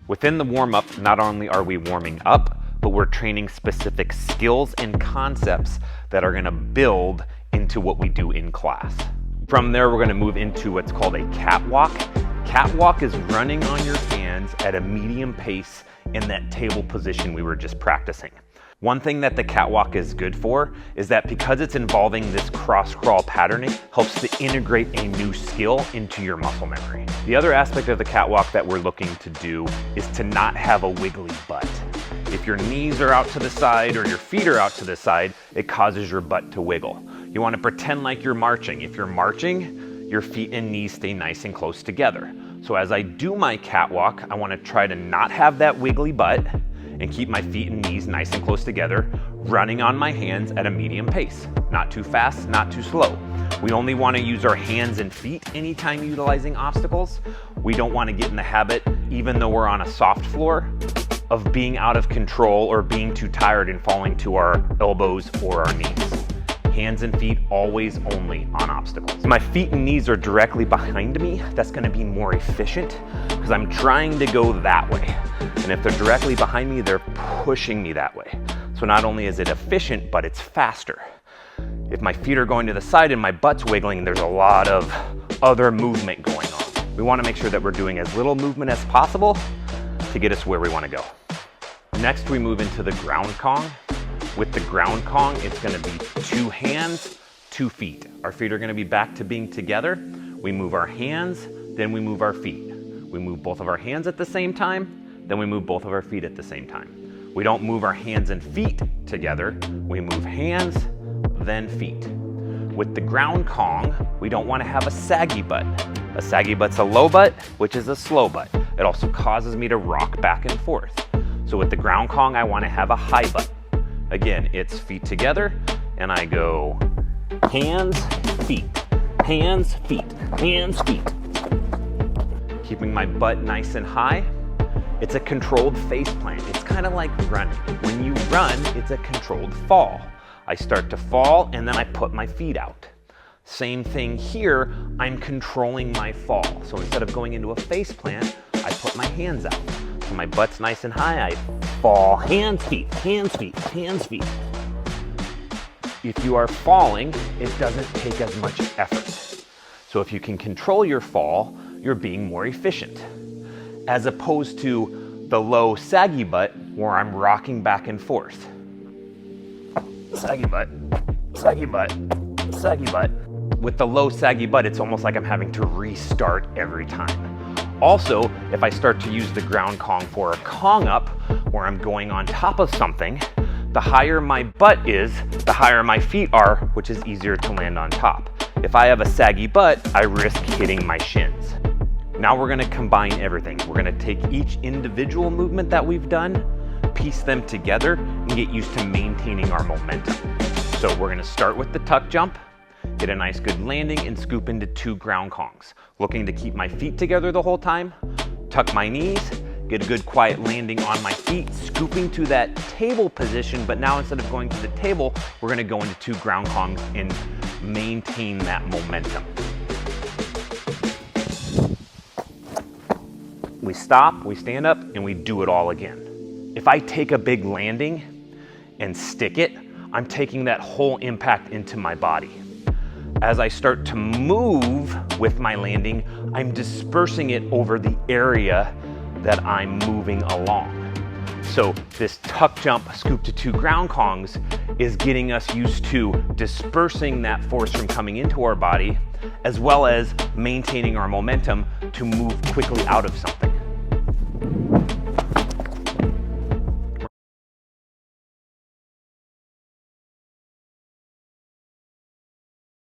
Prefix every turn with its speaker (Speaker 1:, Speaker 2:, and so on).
Speaker 1: Within the warm-up, not only are we warming up, but we're training specific skills and concepts that are gonna build into what we do in class. From there, we're gonna move into what's called a catwalk. Catwalk is running on your hands at a medium pace in that table position we were just practicing. One thing that the catwalk is good for is that because it's involving this cross-crawl patterning, helps to integrate a new skill into your muscle memory. The other aspect of the catwalk that we're looking to do is to not have a wiggly butt. If your knees are out to the side or your feet are out to the side, it causes your butt to wiggle. You want to pretend like you're marching. If you're marching, your feet and knees stay nice and close together. So as I do my catwalk, I want to try to not have that wiggly butt and keep my feet and knees nice and close together, running on my hands at a medium pace. Not too fast, not too slow. We only want to use our hands and feet anytime utilizing obstacles. We don't want to get in the habit, even though we're on a soft floor, of being out of control or being too tired and falling to our elbows or our knees. Hands and feet always only on obstacles. My feet and knees are directly behind me. That's gonna be more efficient because I'm trying to go that way. And if they're directly behind me, they're pushing me that way. So not only is it efficient, but it's faster. If my feet are going to the side and my butt's wiggling, there's a lot of other movement going on. We wanna make sure that we're doing as little movement as possible to get us where we wanna go. Next, we move into the ground Kong. With the ground Kong, it's gonna be 2 hands, 2 feet. Our feet are gonna be back to being together. We move our hands, then we move our feet. We move both of our hands at the same time, then we move both of our feet at the same time. We don't move our hands and feet together. We move hands, then feet. With the ground Kong, we don't wanna have a saggy butt. A saggy butt's a low butt, which is a slow butt. It also causes me to rock back and forth. So with the ground Kong, I wanna have a high butt. Again, it's feet together, and I go hands, feet, hands, feet, hands, feet. Keeping my butt nice and high. It's a controlled face plant. It's kind of like running. When you run, it's a controlled fall. I start to fall, and then I put my feet out. Same thing here, I'm controlling my fall. So instead of going into a face plant, I put my hands out. So my butt's nice and high, I fall, hands, feet, hands, feet, hands, feet. If you are falling, it doesn't take as much effort. So if you can control your fall, you're being more efficient. As opposed to the low saggy butt where I'm rocking back and forth. Saggy butt, saggy butt, saggy butt. With the low saggy butt, it's almost like I'm having to restart every time. Also, if I start to use the ground Kong for a Kong up, where I'm going on top of something, the higher my butt is, the higher my feet are, which is easier to land on top. If I have a saggy butt, I risk hitting my shins. Now we're gonna combine everything. We're gonna take each individual movement that we've done, piece them together, and get used to maintaining our momentum. So we're gonna start with the tuck jump, get a nice good landing, and scoop into 2 ground Kongs. Looking to keep my feet together the whole time, tuck my knees, get a good quiet landing on my feet, scooping to that table position, but now instead of going to the table, we're gonna go into 2 ground Kongs and maintain that momentum. We stop, we stand up, and we do it all again. If I take a big landing and stick it, I'm taking that whole impact into my body. As I start to move with my landing, I'm dispersing it over the area that I'm moving along. So this tuck jump, scoop to 2 ground Kongs is getting us used to dispersing that force from coming into our body, as well as maintaining our momentum to move quickly out of something.